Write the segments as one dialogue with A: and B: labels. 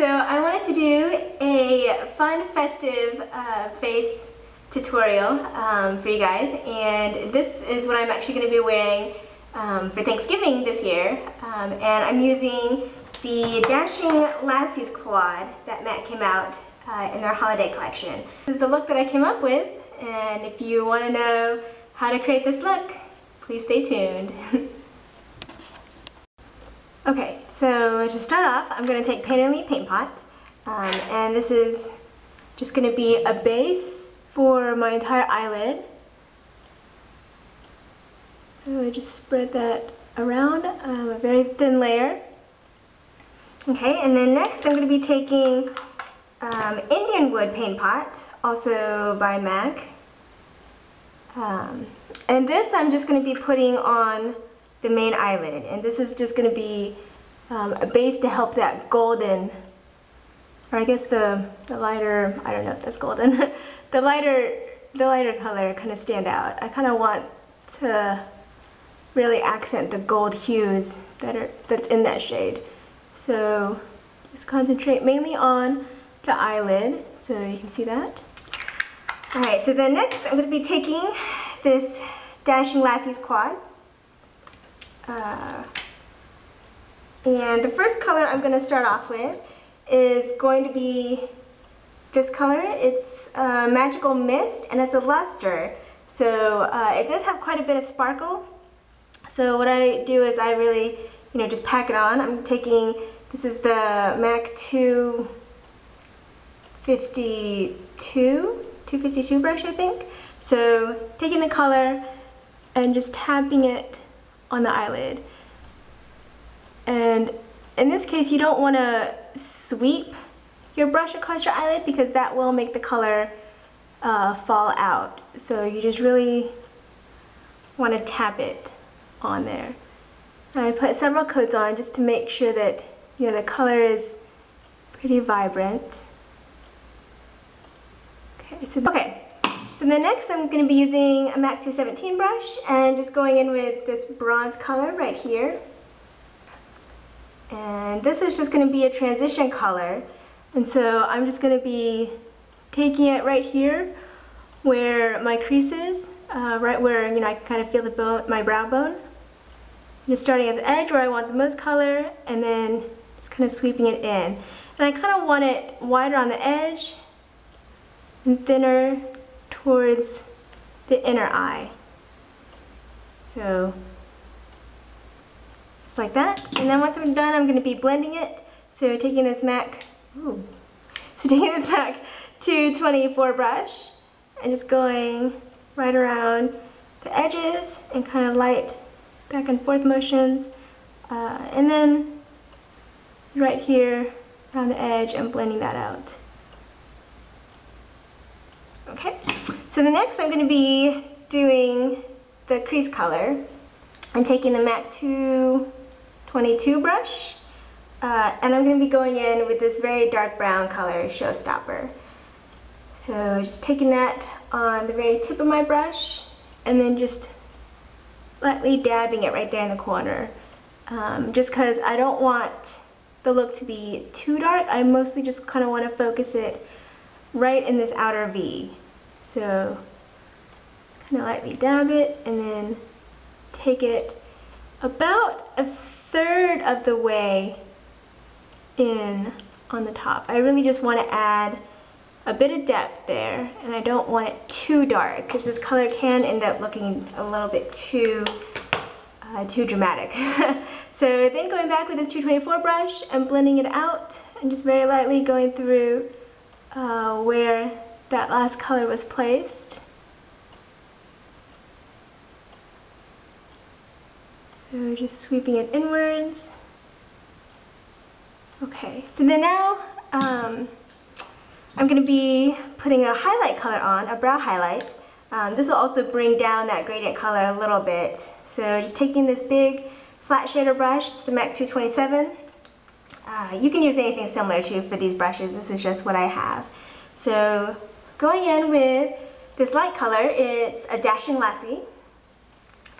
A: I wanted to do a fun, festive face tutorial for you guys, and this is what I'm actually going to be wearing for Thanksgiving this year, and I'm using the Dashing Lassies quad that Matt came out in their holiday collection. This is the look that I came up with, and if you want to know how to create this look, please stay tuned. Okay, so to start off, I'm going to take Paint and Leave paint pot, and this is just going to be a base for my entire eyelid. So I just spread that around, a very thin layer. Okay, and then next I'm going to be taking Indian Wood paint pot, also by MAC. And this I'm just going to be putting on the main eyelid, and this is just going to be a base to help that golden, or I guess the lighter, I don't know if that's golden, the lighter color kind of stand out. I kind of want to really accent the gold hues that's in that shade. So just concentrate mainly on the eyelid, so you can see that. Alright, so then next I'm going to be taking this Dashing Lassies quad. And the first color I'm going to start off with is going to be this color. It's Magical Mist, and it's a luster. So it does have quite a bit of sparkle. So what I do is I really, just pack it on. I'm taking, this is the MAC 252 brush, I think. So taking the color and just tapping it on the eyelid. And in this case, you don't want to sweep your brush across your eyelid because that will make the color fall out. So you just really want to tap it on there. And I put several coats on just to make sure that the color is pretty vibrant. So then next I'm going to be using a MAC 217 brush and just going in with this bronze color right here. And this is just going to be a transition color, and so I'm just going to be taking it right here where my crease is, right where I can kind of feel the bone, my brow bone. Just starting at the edge where I want the most color, and then just kind of sweeping it in. And I kind of want it wider on the edge and thinner towards the inner eye. So just like that. And then once I'm done, I'm going to be blending it. So taking this MAC 224 brush and just going right around the edges and kind of light back and forth motions. And then right here around the edge and blending that out. Okay, so the next I'm going to be doing the crease color and taking the MAC 222 brush, and I'm going to be going in with this very dark brown color, Showstopper. So just taking that on the very tip of my brush and then just lightly dabbing it right there in the corner, just because I don't want the look to be too dark. I mostly just kind of want to focus it right in this outer V. So kind of lightly dab it and then take it about a third of the way in on the top. I really just want to add a bit of depth there, and I don't want it too dark because this color can end up looking a little bit too dramatic. So then going back with this 224 brush and blending it out and just very lightly going through where that last color was placed. So just sweeping it inwards. Okay, so then now I'm going to be putting a highlight color on, a brow highlight. This will also bring down that gradient color a little bit. So just taking this big flat shader brush, it's the MAC 227. You can use anything similar to for these brushes. This is just what I have. So going in with this light color, it's a Dashing Lassie.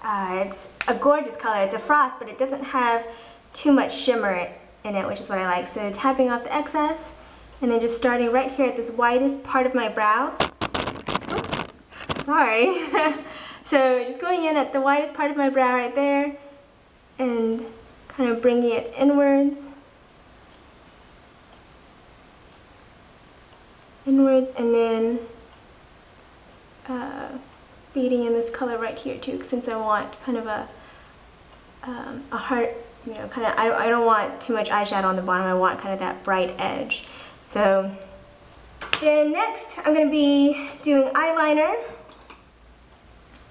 A: It's a gorgeous color. It's a frost, but it doesn't have too much shimmer in it, which is what I like. So tapping off the excess and then just starting right here at this widest part of my brow. Oops, sorry. So just going in at the widest part of my brow right there and kind of bringing it inwards. Inwards, and then beading in this color right here too, since I want kind of a heart, you know, kind of, I don't want too much eyeshadow on the bottom, I want kind of that bright edge. So then next I'm going to be doing eyeliner.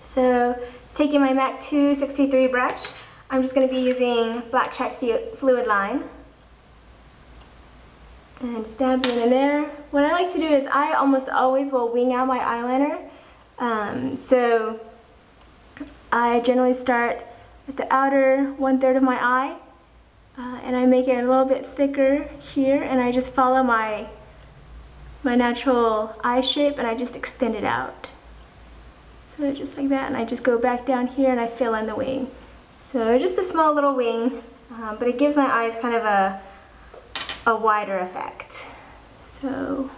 A: So just taking my MAC 263 brush, I'm just going to be using Black Check Fluid Line. And just dabbing in there. What I like to do is I almost always will wing out my eyeliner. So I generally start at the outer 1/3 of my eye, and I make it a little bit thicker here, and I just follow my natural eye shape, and I just extend it out. So just like that, and I just go back down here and I fill in the wing. So just a small little wing, but it gives my eyes kind of a wider effect. So,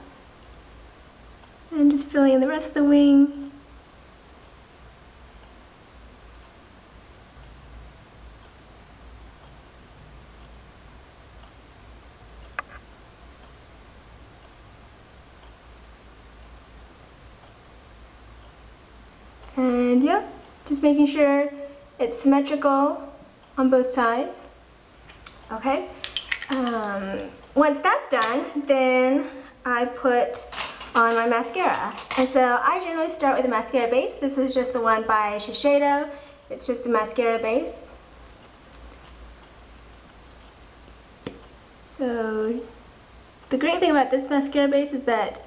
A: and just filling in the rest of the wing. And yeah, just making sure it's symmetrical on both sides. Okay. Once that's done, then I put on my mascara. And so I generally start with a mascara base. This is just the one by Eyeshadow. It's just the mascara base. So the great thing about this mascara base is that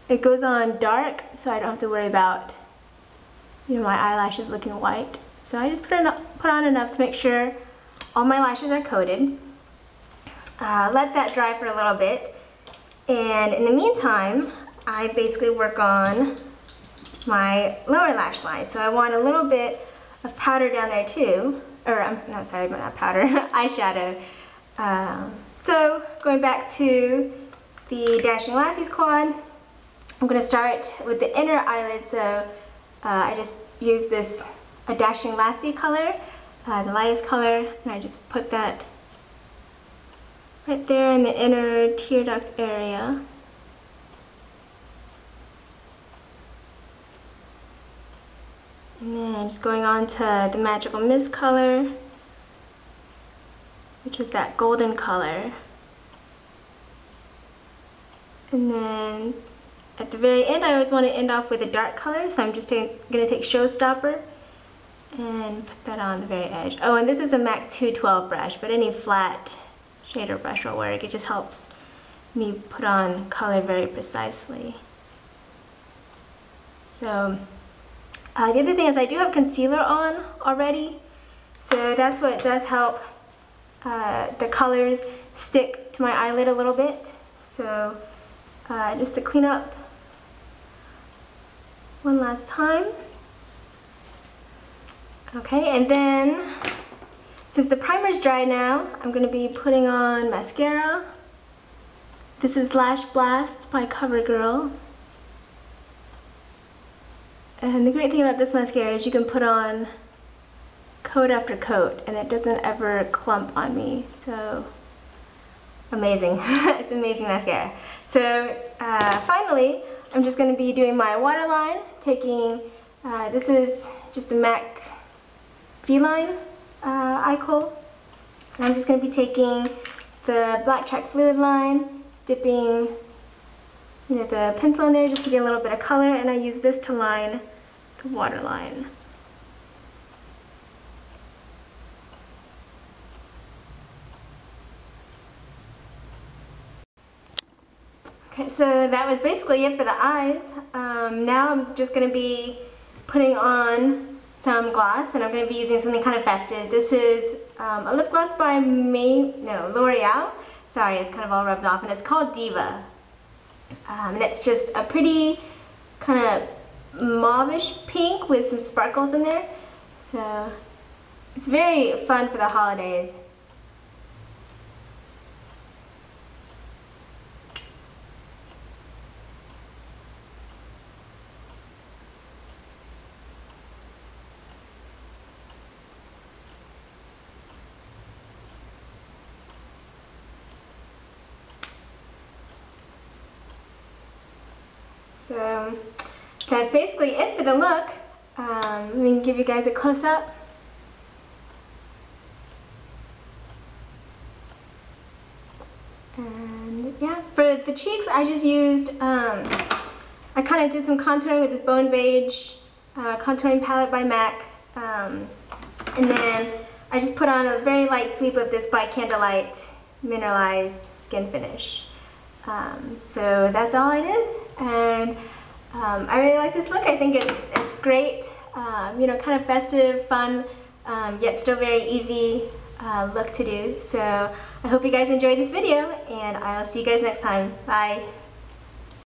A: it goes on dark, so I don't have to worry about, you know, my eyelashes looking white. So I just put on enough to make sure all my lashes are coated. Let that dry for a little bit, and in the meantime I basically work on my lower lash line. So I want a little bit of powder down there too, or I'm not sorry, but not powder, eyeshadow. So going back to the Dashing Lassies quad, I'm going to start with the inner eyelid. So I just use a Dashing Lassie color, the lightest color, and I just put that right there in the inner tear duct area. And then just going on to the Magical Mist color, which is that golden color. And then at the very end, I always want to end off with a dark color, so I'm just going to take Showstopper and put that on the very edge. Oh, and this is a MAC 212 brush, but any flat shader brush will work. It just helps me put on color very precisely. So the other thing is I do have concealer on already, so that's what does help the colors stick to my eyelid a little bit. So just to clean up one last time. Okay, and then since the primer's dry now, I'm going to be putting on mascara. This is Lash Blast by CoverGirl. And the great thing about this mascara is you can put on coat after coat and it doesn't ever clump on me. So amazing. It's amazing mascara. So finally, I'm just going to be doing my waterline, taking, this is just a MAC Feline eye kohl. And I'm just going to be taking the Black Check Fluid Line, dipping the pencil in there just to get a little bit of color, and I use this to line the waterline. Okay, so that was basically it for the eyes. Now I'm just going to be putting on some gloss, and I'm going to be using something kind of festive. This is a lip gloss by L'Oreal. Sorry, it's kind of all rubbed off, and it's called Diva. And it's just a pretty kind of mauve-ish pink with some sparkles in there. So it's very fun for the holidays. So that's basically it for the look. Let me give you guys a close-up. And yeah, for the cheeks I just used, I kind of did some contouring with this Bone Beige contouring palette by MAC. And then I just put on a very light sweep of this by Candlelight mineralized skin finish. So that's all I did, and I really like this look. I think it's great, you know, kind of festive, fun, yet still very easy look to do. So I hope you guys enjoyed this video, and I'll see you guys next time. Bye.